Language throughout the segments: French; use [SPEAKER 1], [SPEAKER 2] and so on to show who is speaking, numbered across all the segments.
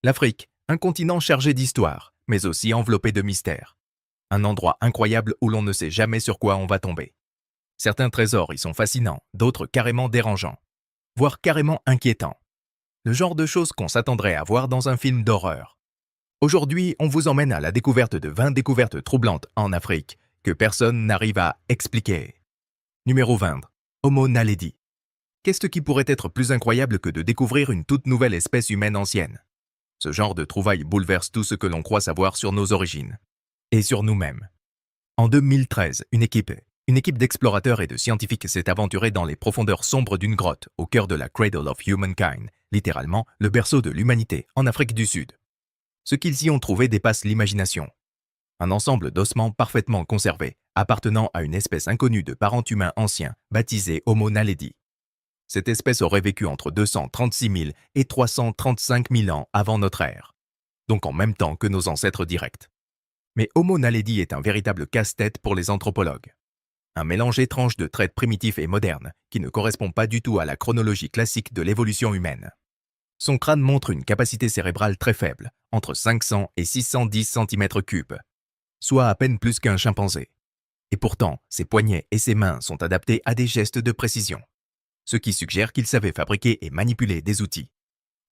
[SPEAKER 1] L'Afrique, un continent chargé d'histoire, mais aussi enveloppé de mystères. Un endroit incroyable où l'on ne sait jamais sur quoi on va tomber. Certains trésors y sont fascinants, d'autres carrément dérangeants, voire carrément inquiétants. Le genre de choses qu'on s'attendrait à voir dans un film d'horreur. Aujourd'hui, on vous emmène à la découverte de 20 découvertes troublantes en Afrique que personne n'arrive à expliquer. Numéro 20. Homo naledi. Qu'est-ce qui pourrait être plus incroyable que de découvrir une toute nouvelle espèce humaine ancienne? Ce genre de trouvailles bouleverse tout ce que l'on croit savoir sur nos origines. Et sur nous-mêmes. En 2013, une équipe d'explorateurs et de scientifiques s'est aventurée dans les profondeurs sombres d'une grotte au cœur de la Cradle of Humankind, littéralement le berceau de l'humanité en Afrique du Sud. Ce qu'ils y ont trouvé dépasse l'imagination. Un ensemble d'ossements parfaitement conservés, appartenant à une espèce inconnue de parents humains anciens, baptisée Homo naledi. Cette espèce aurait vécu entre 236 000 et 335 000 ans avant notre ère, donc en même temps que nos ancêtres directs. Mais Homo naledi est un véritable casse-tête pour les anthropologues. Un mélange étrange de traits primitifs et modernes qui ne correspond pas du tout à la chronologie classique de l'évolution humaine. Son crâne montre une capacité cérébrale très faible, entre 500 et 610 cm3, soit à peine plus qu'un chimpanzé. Et pourtant, ses poignets et ses mains sont adaptés à des gestes de précision, ce qui suggère qu'il savait fabriquer et manipuler des outils.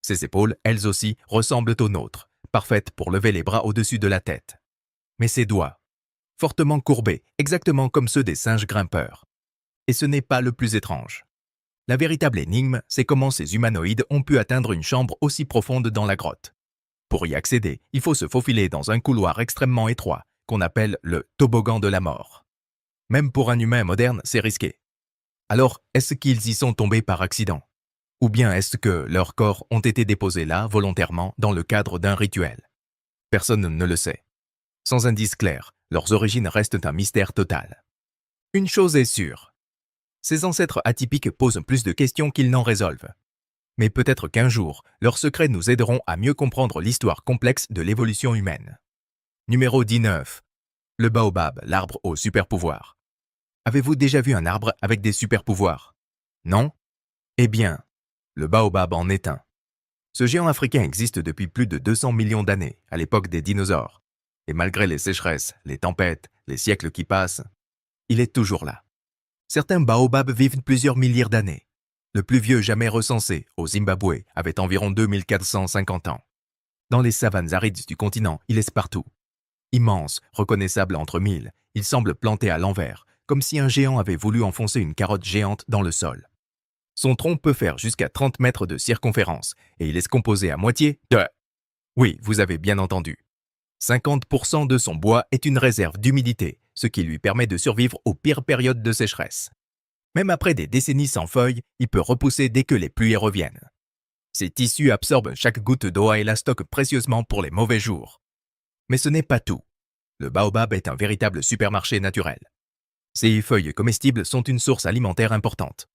[SPEAKER 1] Ses épaules, elles aussi, ressemblent aux nôtres, parfaites pour lever les bras au-dessus de la tête. Mais ses doigts, fortement courbés, exactement comme ceux des singes grimpeurs. Et ce n'est pas le plus étrange. La véritable énigme, c'est comment ces humanoïdes ont pu atteindre une chambre aussi profonde dans la grotte. Pour y accéder, il faut se faufiler dans un couloir extrêmement étroit, qu'on appelle le toboggan de la mort. Même pour un humain moderne, c'est risqué. Alors, est-ce qu'ils y sont tombés par accident? Ou bien est-ce que leurs corps ont été déposés là, volontairement, dans le cadre d'un rituel? Personne ne le sait. Sans indice clair, leurs origines restent un mystère total. Une chose est sûre. Ces ancêtres atypiques posent plus de questions qu'ils n'en résolvent. Mais peut-être qu'un jour, leurs secrets nous aideront à mieux comprendre l'histoire complexe de l'évolution humaine. Numéro 19. Le baobab, l'arbre aux super-pouvoirs. Avez-vous déjà vu un arbre avec des super-pouvoirs? Non? Eh bien, le baobab en est un. Ce géant africain existe depuis plus de 200 millions d'années, à l'époque des dinosaures. Et malgré les sécheresses, les tempêtes, les siècles qui passent, il est toujours là. Certains baobabs vivent plusieurs milliers d'années. Le plus vieux jamais recensé, au Zimbabwe, avait environ 2450 ans. Dans les savanes arides du continent, il est partout. Immense, reconnaissable entre mille, il semble planté à l'envers, comme si un géant avait voulu enfoncer une carotte géante dans le sol. Son tronc peut faire jusqu'à 30 mètres de circonférence, et il est composé à moitié de... Oui, vous avez bien entendu. 50% de son bois est une réserve d'humidité, ce qui lui permet de survivre aux pires périodes de sécheresse. Même après des décennies sans feuilles, il peut repousser dès que les pluies reviennent. Ses tissus absorbent chaque goutte d'eau et la stockent précieusement pour les mauvais jours. Mais ce n'est pas tout. Le baobab est un véritable supermarché naturel. Ses feuilles comestibles sont une source alimentaire importante.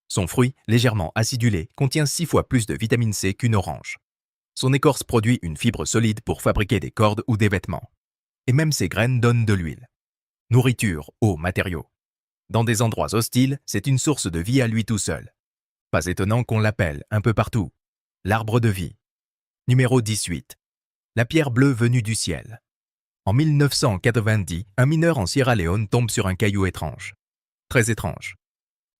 [SPEAKER 1] Son fruit, légèrement acidulé, contient 6 fois plus de vitamine C qu'une orange. Son écorce produit une fibre solide pour fabriquer des cordes ou des vêtements. Et même ses graines donnent de l'huile. Nourriture, eau, matériaux. Dans des endroits hostiles, c'est une source de vie à lui tout seul. Pas étonnant qu'on l'appelle, un peu partout, l'arbre de vie. Numéro 18. La pierre bleue venue du ciel. En 1990, un mineur en Sierra Leone tombe sur un caillou étrange. Très étrange.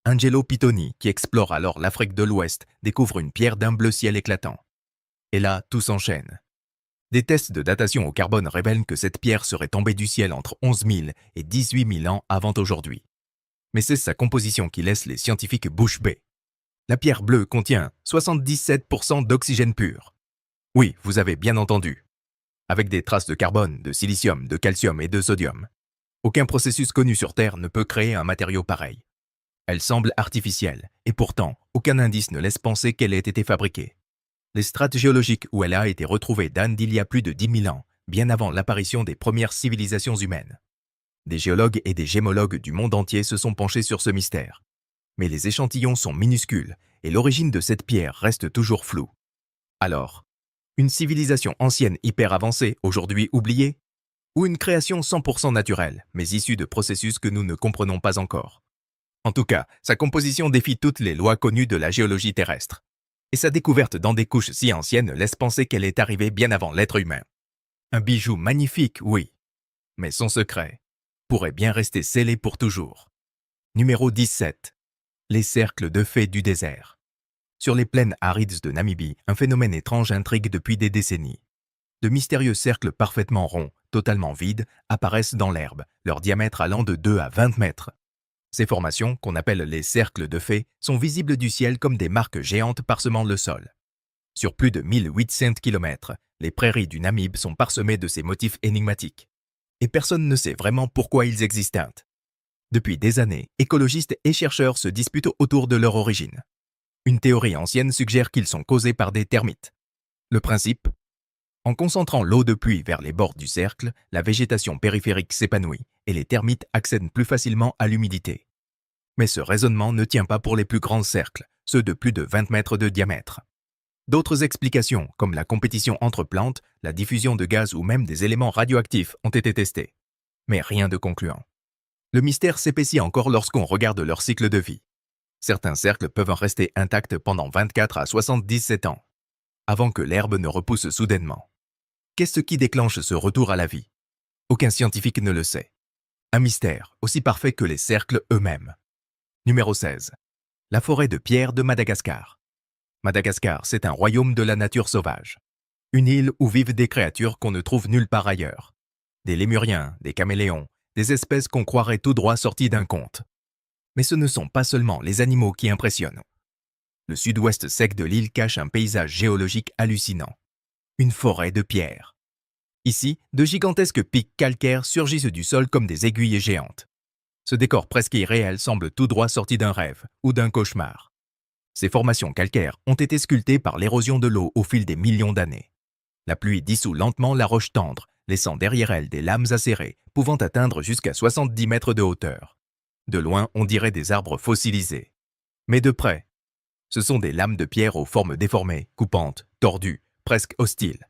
[SPEAKER 1] Angelo Pitoni, qui explore alors l'Afrique de l'Ouest, découvre une pierre d'un bleu ciel éclatant. Et là, tout s'enchaîne. Des tests de datation au carbone révèlent que cette pierre serait tombée du ciel entre 11 000 et 18 000 ans avant aujourd'hui. Mais c'est sa composition qui laisse les scientifiques bouche bée. La pierre bleue contient 77% d'oxygène pur. Oui, vous avez bien entendu. Avec des traces de carbone, de silicium, de calcium et de sodium. Aucun processus connu sur Terre ne peut créer un matériau pareil. Elle semble artificielle, et pourtant, aucun indice ne laisse penser qu'elle ait été fabriquée. Les strates géologiques où elle a été retrouvée datent d'il y a plus de 10 000 ans, bien avant l'apparition des premières civilisations humaines. Des géologues et des gémologues du monde entier se sont penchés sur ce mystère. Mais les échantillons sont minuscules, et l'origine de cette pierre reste toujours floue. Alors, une civilisation ancienne hyper avancée, aujourd'hui oubliée? Ou une création 100% naturelle, mais issue de processus que nous ne comprenons pas encore? En tout cas, sa composition défie toutes les lois connues de la géologie terrestre. Et sa découverte dans des couches si anciennes laisse penser qu'elle est arrivée bien avant l'être humain. Un bijou magnifique, oui. Mais son secret pourrait bien rester scellé pour toujours. Numéro 17. Les cercles de fées du désert. Sur les plaines arides de Namibie, un phénomène étrange intrigue depuis des décennies. De mystérieux cercles parfaitement ronds, totalement vides, apparaissent dans l'herbe, leur diamètre allant de 2 à 20 mètres. Ces formations, qu'on appelle les cercles de fées, sont visibles du ciel comme des marques géantes parsemant le sol. Sur plus de 1800 km, les prairies du Namib sont parsemées de ces motifs énigmatiques. Et personne ne sait vraiment pourquoi ils existent. Depuis des années, écologistes et chercheurs se disputent autour de leur origine. Une théorie ancienne suggère qu'ils sont causés par des termites. Le principe ? En concentrant l'eau de pluie vers les bords du cercle, la végétation périphérique s'épanouit et les termites accèdent plus facilement à l'humidité. Mais ce raisonnement ne tient pas pour les plus grands cercles, ceux de plus de 20 mètres de diamètre. D'autres explications, comme la compétition entre plantes, la diffusion de gaz ou même des éléments radioactifs, ont été testées. Mais rien de concluant. Le mystère s'épaissit encore lorsqu'on regarde leur cycle de vie. Certains cercles peuvent en rester intacts pendant 24 à 77 ans, avant que l'herbe ne repousse soudainement. Qu'est-ce qui déclenche ce retour à la vie? Aucun scientifique ne le sait. Un mystère, aussi parfait que les cercles eux-mêmes. Numéro 16. La forêt de pierre de Madagascar. Madagascar, c'est un royaume de la nature sauvage. Une île où vivent des créatures qu'on ne trouve nulle part ailleurs. Des lémuriens, des caméléons, des espèces qu'on croirait tout droit sorties d'un conte. Mais ce ne sont pas seulement les animaux qui impressionnent. Le sud-ouest sec de l'île cache un paysage géologique hallucinant. Une forêt de pierres. Ici, de gigantesques pics calcaires surgissent du sol comme des aiguilles géantes. Ce décor presque irréel semble tout droit sorti d'un rêve ou d'un cauchemar. Ces formations calcaires ont été sculptées par l'érosion de l'eau au fil des millions d'années. La pluie dissout lentement la roche tendre, laissant derrière elle des lames acérées, pouvant atteindre jusqu'à 70 mètres de hauteur. De loin, on dirait des arbres fossilisés. Mais de près, ce sont des lames de pierre aux formes déformées, coupantes, tordues, presque hostiles.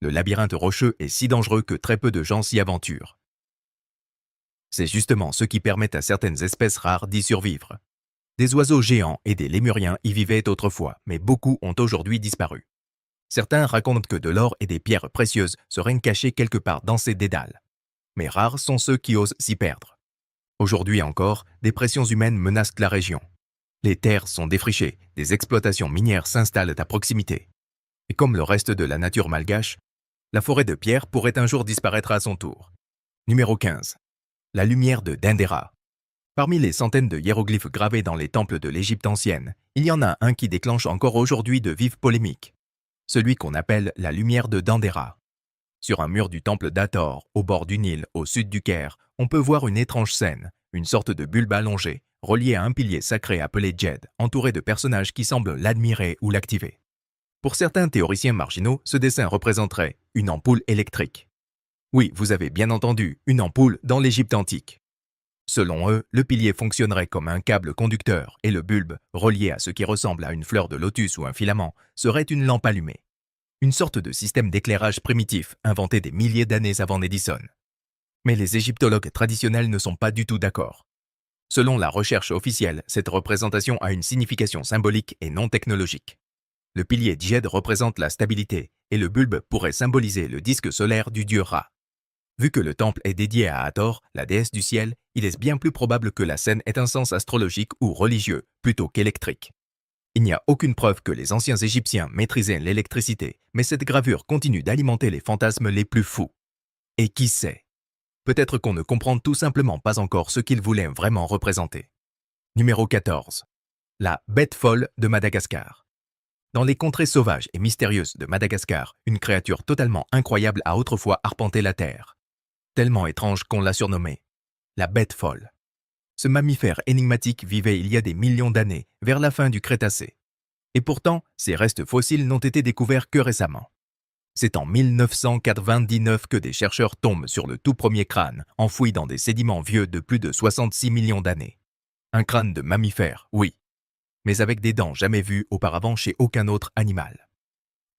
[SPEAKER 1] Le labyrinthe rocheux est si dangereux que très peu de gens s'y aventurent. C'est justement ce qui permet à certaines espèces rares d'y survivre. Des oiseaux géants et des lémuriens y vivaient autrefois, mais beaucoup ont aujourd'hui disparu. Certains racontent que de l'or et des pierres précieuses seraient cachés quelque part dans ces dédales. Mais rares sont ceux qui osent s'y perdre. Aujourd'hui encore, des pressions humaines menacent la région. Les terres sont défrichées, des exploitations minières s'installent à proximité. Et comme le reste de la nature malgache, la forêt de pierre pourrait un jour disparaître à son tour. Numéro 15. La lumière de Dendera. Parmi les centaines de hiéroglyphes gravés dans les temples de l'Égypte ancienne, il y en a un qui déclenche encore aujourd'hui de vives polémiques. Celui qu'on appelle la lumière de Dendera. Sur un mur du temple d'Hathor, au bord du Nil, au sud du Caire, on peut voir une étrange scène, une sorte de bulbe allongée, reliée à un pilier sacré appelé Djed, entouré de personnages qui semblent l'admirer ou l'activer. Pour certains théoriciens marginaux, ce dessin représenterait une ampoule électrique. Oui, vous avez bien entendu, une ampoule dans l'Égypte antique. Selon eux, le pilier fonctionnerait comme un câble conducteur et le bulbe, relié à ce qui ressemble à une fleur de lotus ou un filament, serait une lampe allumée. Une sorte de système d'éclairage primitif inventé des milliers d'années avant Edison. Mais les égyptologues traditionnels ne sont pas du tout d'accord. Selon la recherche officielle, cette représentation a une signification symbolique et non technologique. Le pilier Djed représente la stabilité et le bulbe pourrait symboliser le disque solaire du dieu Ra. Vu que le temple est dédié à Hathor, la déesse du ciel, il est bien plus probable que la scène ait un sens astrologique ou religieux plutôt qu'électrique. Il n'y a aucune preuve que les anciens Égyptiens maîtrisaient l'électricité, mais cette gravure continue d'alimenter les fantasmes les plus fous. Et qui sait? Peut-être qu'on ne comprend tout simplement pas encore ce qu'il voulait vraiment représenter. Numéro 14. La bête folle de Madagascar. Dans les contrées sauvages et mystérieuses de Madagascar, une créature totalement incroyable a autrefois arpenté la terre. Tellement étrange qu'on l'a surnommée la bête folle. Ce mammifère énigmatique vivait il y a des millions d'années, vers la fin du Crétacé. Et pourtant, ses restes fossiles n'ont été découverts que récemment. C'est en 1999 que des chercheurs tombent sur le tout premier crâne, enfoui dans des sédiments vieux de plus de 66 millions d'années. Un crâne de mammifère, oui, mais avec des dents jamais vues auparavant chez aucun autre animal.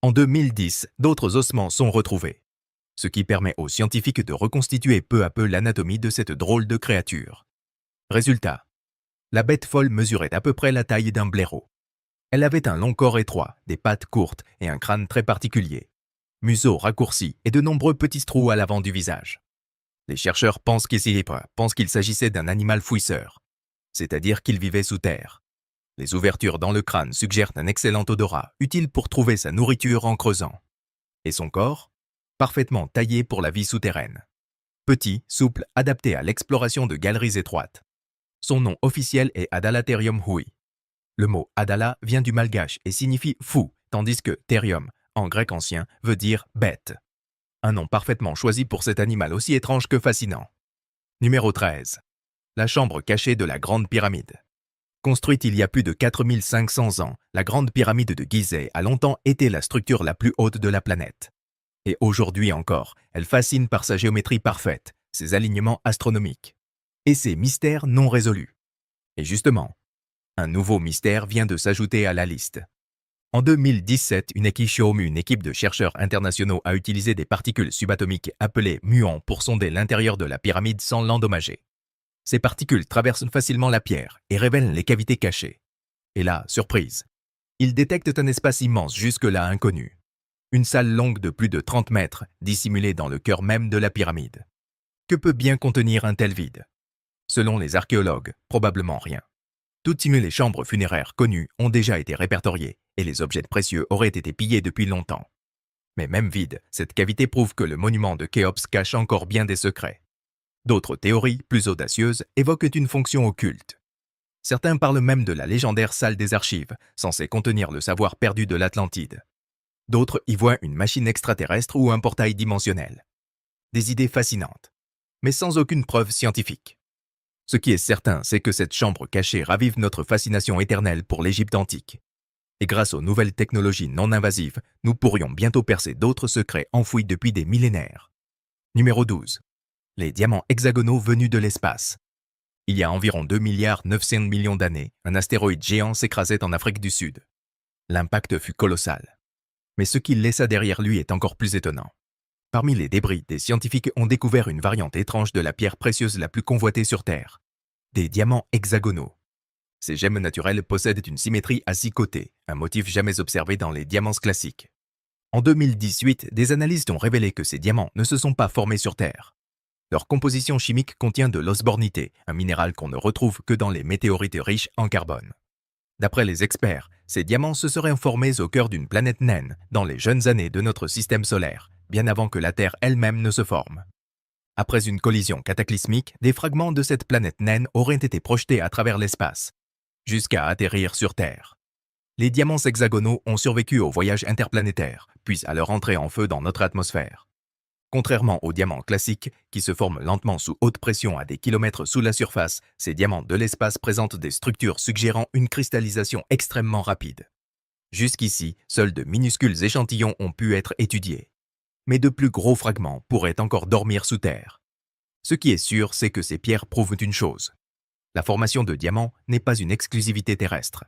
[SPEAKER 1] En 2010, d'autres ossements sont retrouvés, ce qui permet aux scientifiques de reconstituer peu à peu l'anatomie de cette drôle de créature. Résultat, la bête folle mesurait à peu près la taille d'un blaireau. Elle avait un long corps étroit, des pattes courtes et un crâne très particulier. Museau raccourci et de nombreux petits trous à l'avant du visage. Les chercheurs pensent qu'il s'agissait d'un animal fouisseur, c'est-à-dire qu'il vivait sous terre. Les ouvertures dans le crâne suggèrent un excellent odorat, utile pour trouver sa nourriture en creusant. Et son corps? Parfaitement taillé pour la vie souterraine. Petit, souple, adapté à l'exploration de galeries étroites. Son nom officiel est Adalatherium hui. Le mot Adala vient du malgache et signifie fou, tandis que therium, en grec ancien, veut dire bête. Un nom parfaitement choisi pour cet animal aussi étrange que fascinant. Numéro 13. La chambre cachée de la Grande Pyramide. Construite il y a plus de 4500 ans, la Grande Pyramide de Gizeh a longtemps été la structure la plus haute de la planète. Et aujourd'hui encore, elle fascine par sa géométrie parfaite, ses alignements astronomiques et ses mystères non résolus. Et justement, un nouveau mystère vient de s'ajouter à la liste. En 2017, une équipe de chercheurs internationaux a utilisé des particules subatomiques appelées muons pour sonder l'intérieur de la pyramide sans l'endommager. Ces particules traversent facilement la pierre et révèlent les cavités cachées. Et là, surprise, ils détectent un espace immense jusque-là inconnu. Une salle longue de plus de 30 mètres, dissimulée dans le cœur même de la pyramide. Que peut bien contenir un tel vide? Selon les archéologues, probablement rien. Toutes les chambres funéraires connues ont déjà été répertoriées et les objets précieux auraient été pillés depuis longtemps. Mais même vide, cette cavité prouve que le monument de Khéops cache encore bien des secrets. D'autres théories, plus audacieuses, évoquent une fonction occulte. Certains parlent même de la légendaire salle des archives, censée contenir le savoir perdu de l'Atlantide. D'autres y voient une machine extraterrestre ou un portail dimensionnel. Des idées fascinantes, mais sans aucune preuve scientifique. Ce qui est certain, c'est que cette chambre cachée ravive notre fascination éternelle pour l'Égypte antique. Et grâce aux nouvelles technologies non invasives, nous pourrions bientôt percer d'autres secrets enfouis depuis des millénaires. Numéro 12. Les diamants hexagonaux venus de l'espace. Il y a environ 2 milliards 900 millions d'années, un astéroïde géant s'écrasait en Afrique du Sud. L'impact fut colossal. Mais ce qu'il laissa derrière lui est encore plus étonnant. Parmi les débris, des scientifiques ont découvert une variante étrange de la pierre précieuse la plus convoitée sur Terre. Des diamants hexagonaux. Ces gemmes naturelles possèdent une symétrie à 6 côtés, un motif jamais observé dans les diamants classiques. En 2018, des analystes ont révélé que ces diamants ne se sont pas formés sur Terre. Leur composition chimique contient de l'osbornité, un minéral qu'on ne retrouve que dans les météorites riches en carbone. D'après les experts, ces diamants se seraient formés au cœur d'une planète naine, dans les jeunes années de notre système solaire, bien avant que la Terre elle-même ne se forme. Après une collision cataclysmique, des fragments de cette planète naine auraient été projetés à travers l'espace, jusqu'à atterrir sur Terre. Les diamants hexagonaux ont survécu au voyage interplanétaire, puis à leur entrée en feu dans notre atmosphère. Contrairement aux diamants classiques, qui se forment lentement sous haute pression à des kilomètres sous la surface, ces diamants de l'espace présentent des structures suggérant une cristallisation extrêmement rapide. Jusqu'ici, seuls de minuscules échantillons ont pu être étudiés. Mais de plus gros fragments pourraient encore dormir sous terre. Ce qui est sûr, c'est que ces pierres prouvent une chose. La formation de diamants n'est pas une exclusivité terrestre.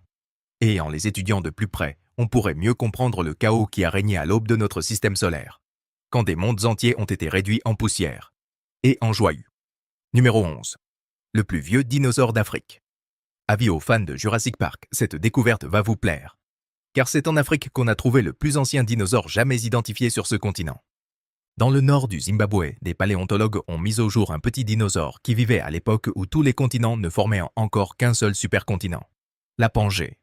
[SPEAKER 1] Et en les étudiant de plus près, on pourrait mieux comprendre le chaos qui a régné à l'aube de notre système solaire, quand des mondes entiers ont été réduits en poussière et en joyaux. Numéro 11. Le plus vieux dinosaure d'Afrique. Avis aux fans de Jurassic Park, cette découverte va vous plaire. Car c'est en Afrique qu'on a trouvé le plus ancien dinosaure jamais identifié sur ce continent. Dans le nord du Zimbabwe, des paléontologues ont mis au jour un petit dinosaure qui vivait à l'époque où tous les continents ne formaient encore qu'un seul supercontinent, la Pangée.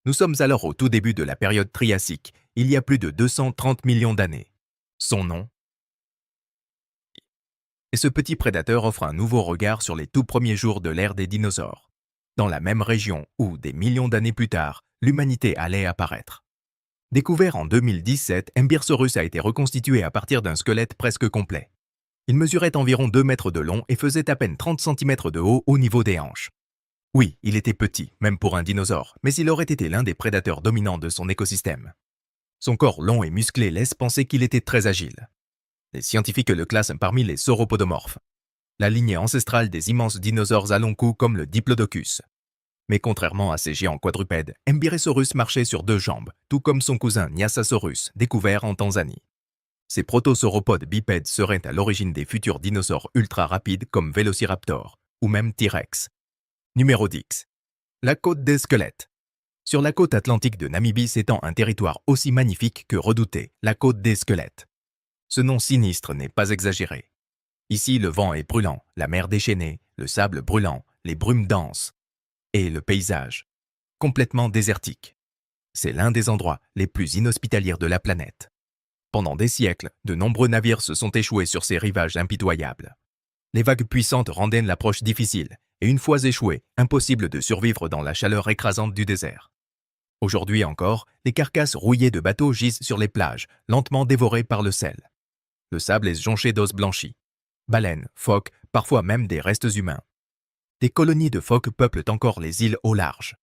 [SPEAKER 1] Nous sommes alors au tout début de la période Triassique, il y a plus de 230 millions d'années. Son nom? Et ce petit prédateur offre un nouveau regard sur les tout premiers jours de l'ère des dinosaures, dans la même région où, des millions d'années plus tard, l'humanité allait apparaître. Découvert en 2017, Mbirsaurus a été reconstitué à partir d'un squelette presque complet. Il mesurait environ 2 mètres de long et faisait à peine 30 cm de haut au niveau des hanches. Oui, il était petit, même pour un dinosaure, mais il aurait été l'un des prédateurs dominants de son écosystème. Son corps long et musclé laisse penser qu'il était très agile. Les scientifiques le classent parmi les sauropodomorphes, la lignée ancestrale des immenses dinosaures à long cou comme le Diplodocus. Mais contrairement à ces géants quadrupèdes, Mbirsaurus marchait sur 2 jambes, tout comme son cousin Nyasasaurus, découvert en Tanzanie. Ces protosauropodes bipèdes seraient à l'origine des futurs dinosaures ultra rapides comme Vélociraptor ou même T-Rex. Numéro 10. La côte des squelettes. Sur la côte atlantique de Namibie s'étend un territoire aussi magnifique que redouté, la côte des squelettes. Ce nom sinistre n'est pas exagéré. Ici, le vent est brûlant, la mer déchaînée, le sable brûlant, les brumes denses. Et le paysage, complètement désertique. C'est l'un des endroits les plus inhospitaliers de la planète. Pendant des siècles, de nombreux navires se sont échoués sur ces rivages impitoyables. Les vagues puissantes rendaient l'approche difficile, et une fois échoués, impossible de survivre dans la chaleur écrasante du désert. Aujourd'hui encore, les carcasses rouillées de bateaux gisent sur les plages, lentement dévorées par le sel. Le sable est jonché d'os blanchis. Baleines, phoques, parfois même des restes humains. Des colonies de phoques peuplent encore les îles au large.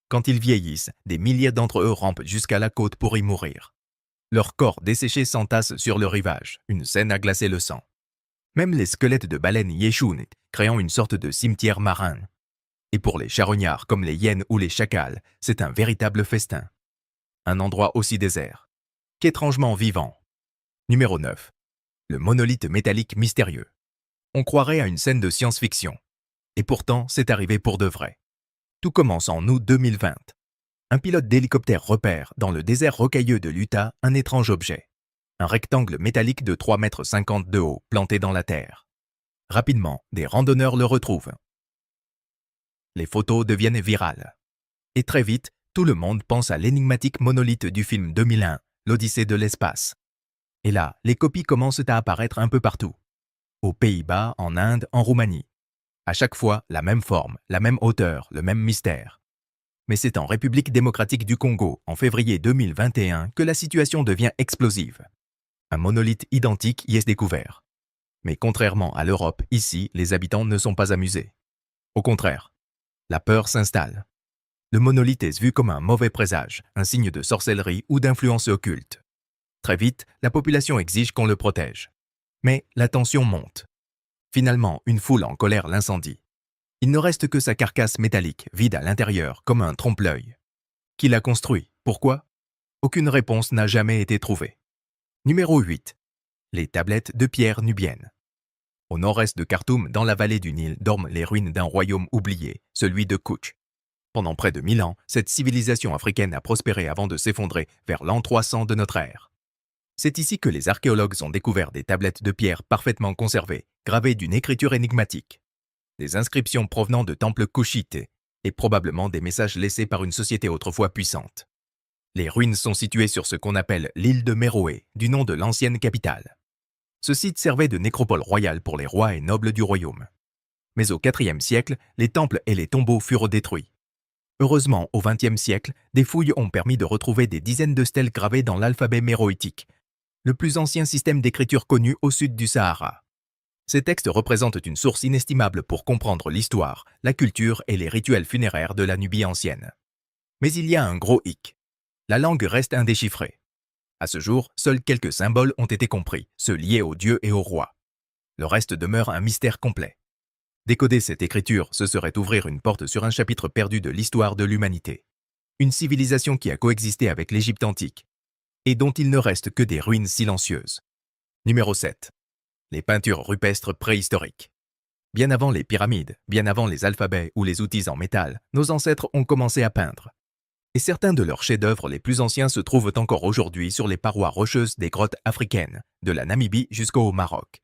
[SPEAKER 1] Quand ils vieillissent, des milliers d'entre eux rampent jusqu'à la côte pour y mourir. Leurs corps desséchés s'entassent sur le rivage, une scène à glacer le sang. Même les squelettes de baleines y échouent, créant une sorte de cimetière marin. Et pour les charognards comme les hyènes ou les chacals, c'est un véritable festin. Un endroit aussi désert qu'étrangement vivant. Numéro 9. Le monolithe métallique mystérieux. On croirait à une scène de science-fiction. Et pourtant, c'est arrivé pour de vrai. Tout commence en août 2020. Un pilote d'hélicoptère repère, dans le désert rocailleux de l'Utah, un étrange objet. Un rectangle métallique de 3,50 m de haut, planté dans la terre. Rapidement, des randonneurs le retrouvent. Les photos deviennent virales. Et très vite, tout le monde pense à l'énigmatique monolithe du film 2001, l'Odyssée de l'espace. Et là, les copies commencent à apparaître un peu partout. Aux Pays-Bas, en Inde, en Roumanie. À chaque fois, la même forme, la même hauteur, le même mystère. Mais c'est en République démocratique du Congo, en février 2021, que la situation devient explosive. Un monolithe identique y est découvert. Mais contrairement à l'Europe, ici, les habitants ne sont pas amusés. Au contraire, la peur s'installe. Le monolithe est vu comme un mauvais présage, un signe de sorcellerie ou d'influence occulte. Très vite, la population exige qu'on le protège. Mais la tension monte. Finalement, une foule en colère l'incendie. Il ne reste que sa carcasse métallique, vide à l'intérieur, comme un trompe-l'œil. Qui l'a construit? Pourquoi? Aucune réponse n'a jamais été trouvée. Numéro 8. Les tablettes de pierre nubiennes. Au nord-est de Khartoum, dans la vallée du Nil, dorment les ruines d'un royaume oublié, celui de Kouch. Pendant près de 1000 ans, cette civilisation africaine a prospéré avant de s'effondrer vers l'an 300 de notre ère. C'est ici que les archéologues ont découvert des tablettes de pierre parfaitement conservées, gravées d'une écriture énigmatique. Des inscriptions provenant de temples couchites et probablement des messages laissés par une société autrefois puissante. Les ruines sont situées sur ce qu'on appelle l'île de Méroé, du nom de l'ancienne capitale. Ce site servait de nécropole royale pour les rois et nobles du royaume. Mais au IVe siècle, les temples et les tombeaux furent détruits. Heureusement, au XXe siècle, des fouilles ont permis de retrouver des dizaines de stèles gravées dans l'alphabet méroïtique, le plus ancien système d'écriture connu au sud du Sahara. Ces textes représentent une source inestimable pour comprendre l'histoire, la culture et les rituels funéraires de la Nubie ancienne. Mais il y a un gros hic. La langue reste indéchiffrée. À ce jour, seuls quelques symboles ont été compris, ceux liés aux dieux et aux rois. Le reste demeure un mystère complet. Décoder cette écriture, ce serait ouvrir une porte sur un chapitre perdu de l'histoire de l'humanité. Une civilisation qui a coexisté avec l'Égypte antique, et dont il ne reste que des ruines silencieuses. Numéro 7. Les peintures rupestres préhistoriques. Bien avant les pyramides, bien avant les alphabets ou les outils en métal, nos ancêtres ont commencé à peindre. Et certains de leurs chefs-d'œuvre les plus anciens se trouvent encore aujourd'hui sur les parois rocheuses des grottes africaines, de la Namibie jusqu'au Maroc.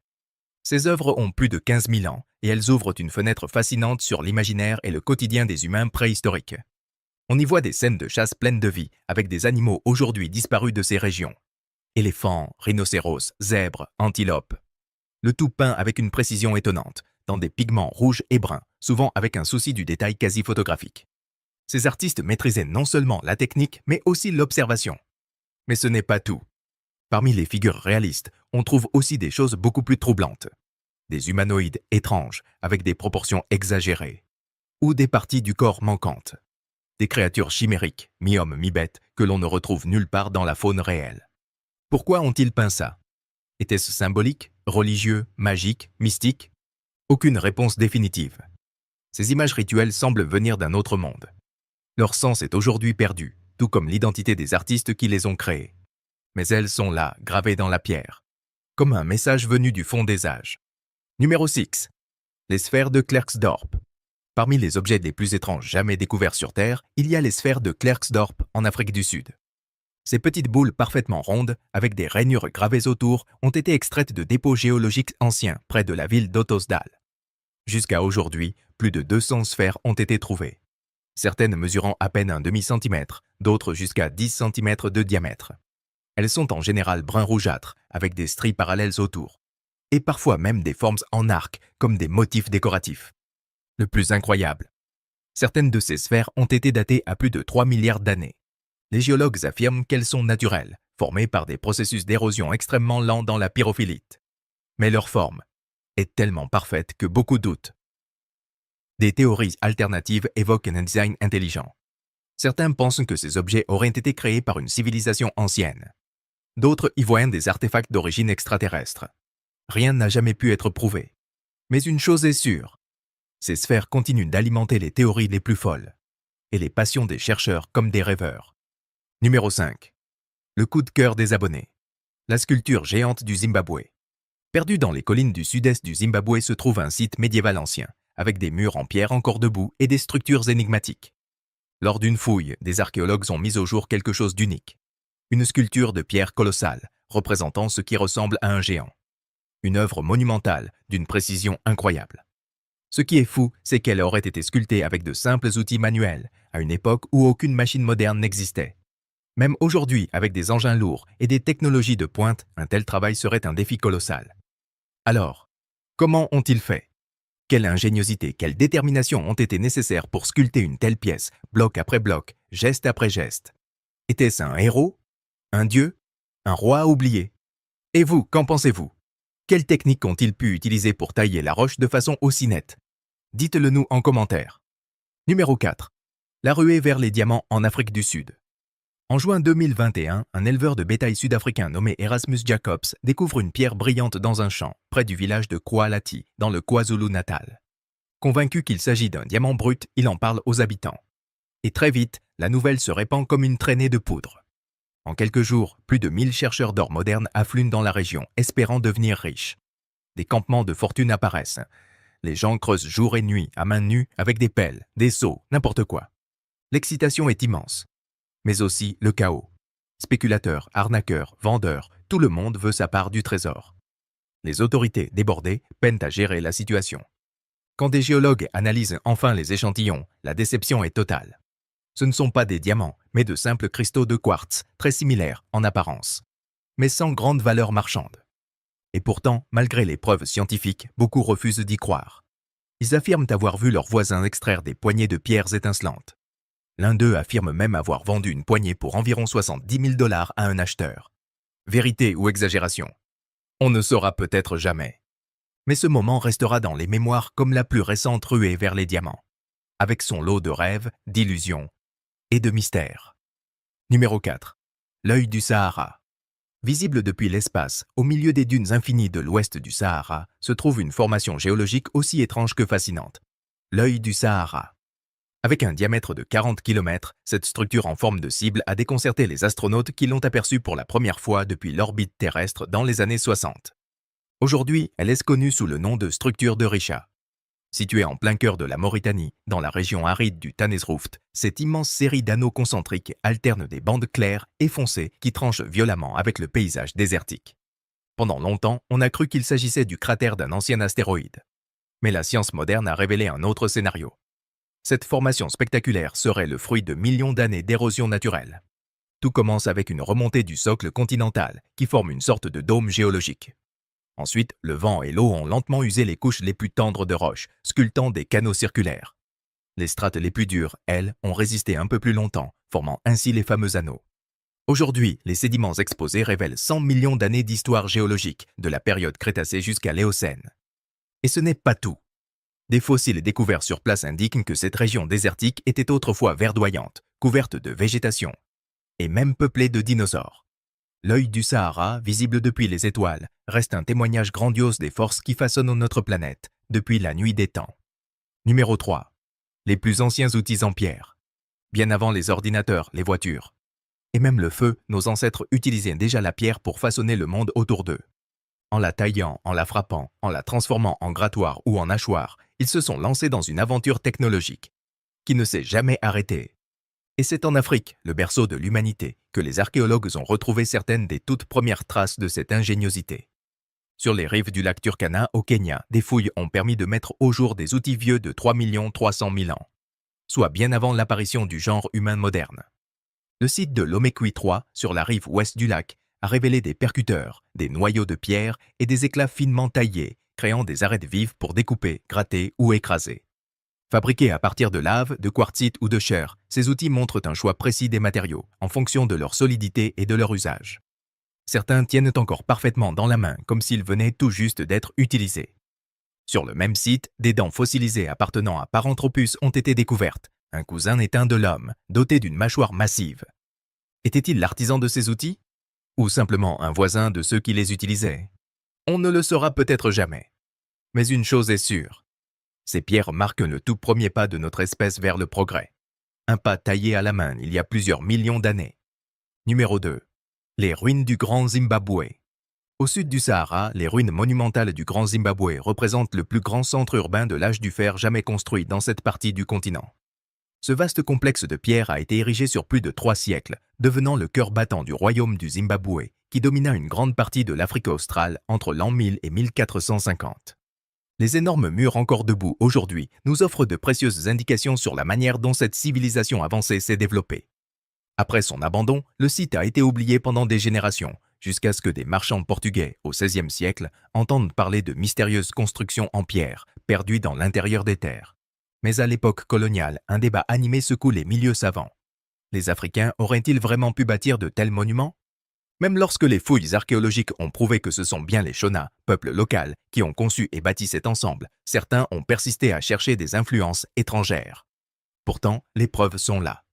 [SPEAKER 1] Ces œuvres ont plus de 15 000 ans et elles ouvrent une fenêtre fascinante sur l'imaginaire et le quotidien des humains préhistoriques. On y voit des scènes de chasse pleines de vie, avec des animaux aujourd'hui disparus de ces régions. Éléphants, rhinocéros, zèbres, antilopes. Le tout peint avec une précision étonnante, dans des pigments rouges et bruns, souvent avec un souci du détail quasi photographique. Ces artistes maîtrisaient non seulement la technique, mais aussi l'observation. Mais ce n'est pas tout. Parmi les figures réalistes, on trouve aussi des choses beaucoup plus troublantes. Des humanoïdes étranges, avec des proportions exagérées. Ou des parties du corps manquantes. Des créatures chimériques, mi-hommes, mi-bêtes, que l'on ne retrouve nulle part dans la faune réelle. Pourquoi ont-ils peint ça? Était-ce symbolique, religieux, magique, mystique? Aucune réponse définitive. Ces images rituelles semblent venir d'un autre monde. Leur sens est aujourd'hui perdu, tout comme l'identité des artistes qui les ont créées. Mais elles sont là, gravées dans la pierre, comme un message venu du fond des âges. Numéro 6. Les sphères de Klerksdorp. Parmi les objets les plus étranges jamais découverts sur Terre, il y a les sphères de Klerksdorp en Afrique du Sud. Ces petites boules parfaitement rondes, avec des rainures gravées autour, ont été extraites de dépôts géologiques anciens près de la ville d'Ottosdal. Jusqu'à aujourd'hui, plus de 200 sphères ont été trouvées. Certaines mesurant à peine un demi-centimètre, d'autres jusqu'à 10 cm de diamètre. Elles sont en général brun rougeâtre, avec des stries parallèles autour, et parfois même des formes en arc, comme des motifs décoratifs. Le plus incroyable, certaines de ces sphères ont été datées à plus de 3 milliards d'années. Les géologues affirment qu'elles sont naturelles, formées par des processus d'érosion extrêmement lents dans la pyrophylite. Mais leur forme est tellement parfaite que beaucoup doutent. Des théories alternatives évoquent un design intelligent. Certains pensent que ces objets auraient été créés par une civilisation ancienne. D'autres y voient des artefacts d'origine extraterrestre. Rien n'a jamais pu être prouvé. Mais une chose est sûre, ces sphères continuent d'alimenter les théories les plus folles et les passions des chercheurs comme des rêveurs. Numéro 5. Le coup de cœur des abonnés. La sculpture géante du Zimbabwe. Perdu dans les collines du sud-est du Zimbabwe se trouve un site médiéval ancien, avec des murs en pierre encore debout et des structures énigmatiques. Lors d'une fouille, des archéologues ont mis au jour quelque chose d'unique. Une sculpture de pierre colossale, représentant ce qui ressemble à un géant. Une œuvre monumentale, d'une précision incroyable. Ce qui est fou, c'est qu'elle aurait été sculptée avec de simples outils manuels, à une époque où aucune machine moderne n'existait. Même aujourd'hui, avec des engins lourds et des technologies de pointe, un tel travail serait un défi colossal. Alors, comment ont-ils fait? Quelle ingéniosité, quelle détermination ont été nécessaires pour sculpter une telle pièce, bloc après bloc, geste après geste? Était-ce un héros? Un dieu? Un roi oublié? Et vous, qu'en pensez-vous? Quelles techniques ont-ils pu utiliser pour tailler la roche de façon aussi nette? Dites-le nous en commentaire. Numéro 4. La ruée vers les diamants en Afrique du Sud. En juin 2021, un éleveur de bétail sud-africain nommé Erasmus Jacobs découvre une pierre brillante dans un champ, près du village de Kwalati, dans le KwaZulu-Natal. Convaincu qu'il s'agit d'un diamant brut, il en parle aux habitants. Et très vite, la nouvelle se répand comme une traînée de poudre. En quelques jours, plus de 1000 chercheurs d'or modernes affluent dans la région, espérant devenir riches. Des campements de fortune apparaissent. Les gens creusent jour et nuit, à main nue, avec des pelles, des seaux, n'importe quoi. L'excitation est immense. Mais aussi le chaos. Spéculateurs, arnaqueurs, vendeurs, tout le monde veut sa part du trésor. Les autorités, débordées, peinent à gérer la situation. Quand des géologues analysent enfin les échantillons, la déception est totale. Ce ne sont pas des diamants, mais de simples cristaux de quartz, très similaires en apparence, mais sans grande valeur marchande. Et pourtant, malgré les preuves scientifiques, beaucoup refusent d'y croire. Ils affirment avoir vu leurs voisins extraire des poignées de pierres étincelantes. L'un d'eux affirme même avoir vendu une poignée pour environ 70 000 $ à un acheteur. Vérité ou exagération? On ne saura peut-être jamais. Mais ce moment restera dans les mémoires comme la plus récente ruée vers les diamants, avec son lot de rêves, d'illusions et de mystères. Numéro 4. L'œil du Sahara. Visible depuis l'espace, au milieu des dunes infinies de l'ouest du Sahara, se trouve une formation géologique aussi étrange que fascinante. L'œil du Sahara. Avec un diamètre de 40 km, cette structure en forme de cible a déconcerté les astronautes qui l'ont aperçue pour la première fois depuis l'orbite terrestre dans les années 60. Aujourd'hui, elle est connue sous le nom de structure de Richa. Située en plein cœur de la Mauritanie, dans la région aride du Tanesrouft, cette immense série d'anneaux concentriques alterne des bandes claires et foncées qui tranchent violemment avec le paysage désertique. Pendant longtemps, on a cru qu'il s'agissait du cratère d'un ancien astéroïde. Mais la science moderne a révélé un autre scénario. Cette formation spectaculaire serait le fruit de millions d'années d'érosion naturelle. Tout commence avec une remontée du socle continental qui forme une sorte de dôme géologique. Ensuite, le vent et l'eau ont lentement usé les couches les plus tendres de roches, sculptant des canaux circulaires. Les strates les plus dures, elles, ont résisté un peu plus longtemps, formant ainsi les fameux anneaux. Aujourd'hui, les sédiments exposés révèlent 100 millions d'années d'histoire géologique, de la période Crétacée jusqu'à l'Éocène. Et ce n'est pas tout. Des fossiles découverts sur place indiquent que cette région désertique était autrefois verdoyante, couverte de végétation, et même peuplée de dinosaures. L'œil du Sahara, visible depuis les étoiles, reste un témoignage grandiose des forces qui façonnent notre planète, depuis la nuit des temps. Numéro 3. Les plus anciens outils en pierre. Bien avant les ordinateurs, les voitures, et même le feu, nos ancêtres utilisaient déjà la pierre pour façonner le monde autour d'eux. En la taillant, en la frappant, en la transformant en grattoir ou en hachoir, ils se sont lancés dans une aventure technologique qui ne s'est jamais arrêtée. Et c'est en Afrique, le berceau de l'humanité, que les archéologues ont retrouvé certaines des toutes premières traces de cette ingéniosité. Sur les rives du lac Turkana, au Kenya, des fouilles ont permis de mettre au jour des outils vieux de 3 300 000 ans, soit bien avant l'apparition du genre humain moderne. Le site de Lomekwi 3, sur la rive ouest du lac, a révélé des percuteurs, des noyaux de pierre et des éclats finement taillés, créant des arêtes vives pour découper, gratter ou écraser. Fabriqués à partir de lave, de quartzite ou de chair, ces outils montrent un choix précis des matériaux, en fonction de leur solidité et de leur usage. Certains tiennent encore parfaitement dans la main, comme s'ils venaient tout juste d'être utilisés. Sur le même site, des dents fossilisées appartenant à Paranthropus ont été découvertes, un cousin éteint de l'homme, doté d'une mâchoire massive. Était-il l'artisan de ces outils? Ou simplement un voisin de ceux qui les utilisaient? On ne le saura peut-être jamais. Mais une chose est sûre. Ces pierres marquent le tout premier pas de notre espèce vers le progrès. Un pas taillé à la main il y a plusieurs millions d'années. Numéro 2. Les ruines du Grand Zimbabwe. Au sud du Sahara, les ruines monumentales du Grand Zimbabwe représentent le plus grand centre urbain de l'âge du fer jamais construit dans cette partie du continent. Ce vaste complexe de pierres a été érigé sur plus de 3 siècles, devenant le cœur battant du royaume du Zimbabwe, qui domina une grande partie de l'Afrique australe entre l'an 1000 et 1450. Les énormes murs encore debout aujourd'hui nous offrent de précieuses indications sur la manière dont cette civilisation avancée s'est développée. Après son abandon, le site a été oublié pendant des générations, jusqu'à ce que des marchands portugais au XVIe siècle entendent parler de mystérieuses constructions en pierre, perdues dans l'intérieur des terres. Mais à l'époque coloniale, un débat animé secoue les milieux savants. Les Africains auraient-ils vraiment pu bâtir de tels monuments? Même lorsque les fouilles archéologiques ont prouvé que ce sont bien les Shona, peuple local, qui ont conçu et bâti cet ensemble, certains ont persisté à chercher des influences étrangères. Pourtant, les preuves sont là.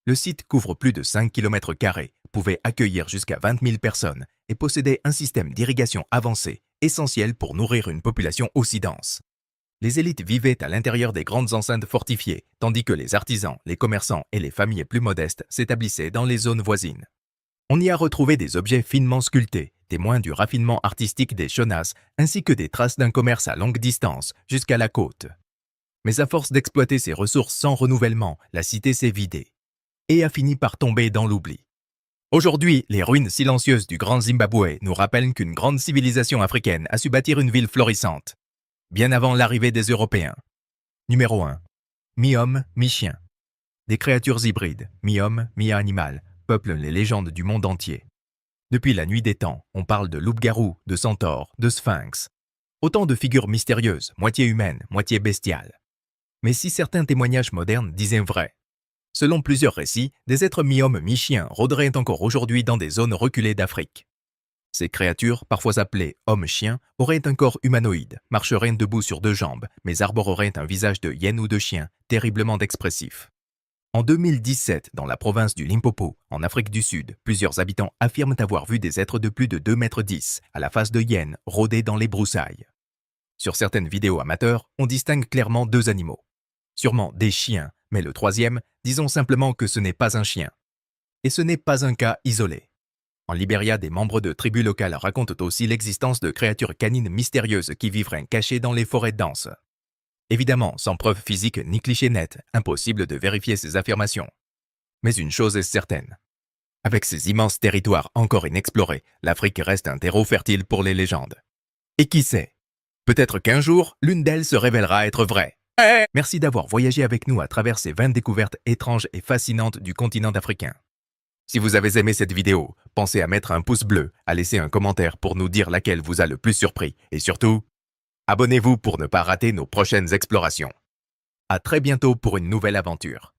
[SPEAKER 1] Le site couvre plus de 5 km², pouvait accueillir jusqu'à 20 000 personnes et possédait un système d'irrigation avancé, essentiel pour nourrir une population aussi dense. Les élites vivaient à l'intérieur des grandes enceintes fortifiées, tandis que les artisans, les commerçants et les familles plus modestes s'établissaient dans les zones voisines. On y a retrouvé des objets finement sculptés, témoins du raffinement artistique des Shonas, ainsi que des traces d'un commerce à longue distance, jusqu'à la côte. Mais à force d'exploiter ses ressources sans renouvellement, la cité s'est vidée et a fini par tomber dans l'oubli. Aujourd'hui, les ruines silencieuses du Grand Zimbabwe nous rappellent qu'une grande civilisation africaine a su bâtir une ville florissante, bien avant l'arrivée des Européens. Numéro 1. Mi-homme, mi-chien. Des créatures hybrides, mi-homme, mi-animal, peuplent les légendes du monde entier. Depuis la nuit des temps, on parle de loup-garou, de centaure, de sphinx. Autant de figures mystérieuses, moitié humaines, moitié bestiales. Mais si certains témoignages modernes disaient vrai, selon plusieurs récits, des êtres mi-homme, mi-chien rôderaient encore aujourd'hui dans des zones reculées d'Afrique. Ces créatures, parfois appelées hommes-chiens, auraient un corps humanoïde, marcheraient debout sur 2 jambes, mais arboreraient un visage de hyène ou de chien, terriblement expressif. En 2017, dans la province du Limpopo, en Afrique du Sud, plusieurs habitants affirment avoir vu des êtres de plus de 2,10 m, à la face de hyène, rôder dans les broussailles. Sur certaines vidéos amateurs, on distingue clairement 2 animaux. Sûrement des chiens, mais le troisième, disons simplement que ce n'est pas un chien. Et ce n'est pas un cas isolé. En Libéria, des membres de tribus locales racontent aussi l'existence de créatures canines mystérieuses qui vivraient cachées dans les forêts denses. Évidemment, sans preuve physique ni cliché net, impossible de vérifier ces affirmations. Mais une chose est certaine. Avec ses immenses territoires encore inexplorés, l'Afrique reste un terreau fertile pour les légendes. Et qui sait? Peut-être qu'un jour, l'une d'elles se révélera être vraie. Merci d'avoir voyagé avec nous à travers ces 20 découvertes étranges et fascinantes du continent africain. Si vous avez aimé cette vidéo, pensez à mettre un pouce bleu, à laisser un commentaire pour nous dire laquelle vous a le plus surpris et surtout, abonnez-vous pour ne pas rater nos prochaines explorations. À très bientôt pour une nouvelle aventure.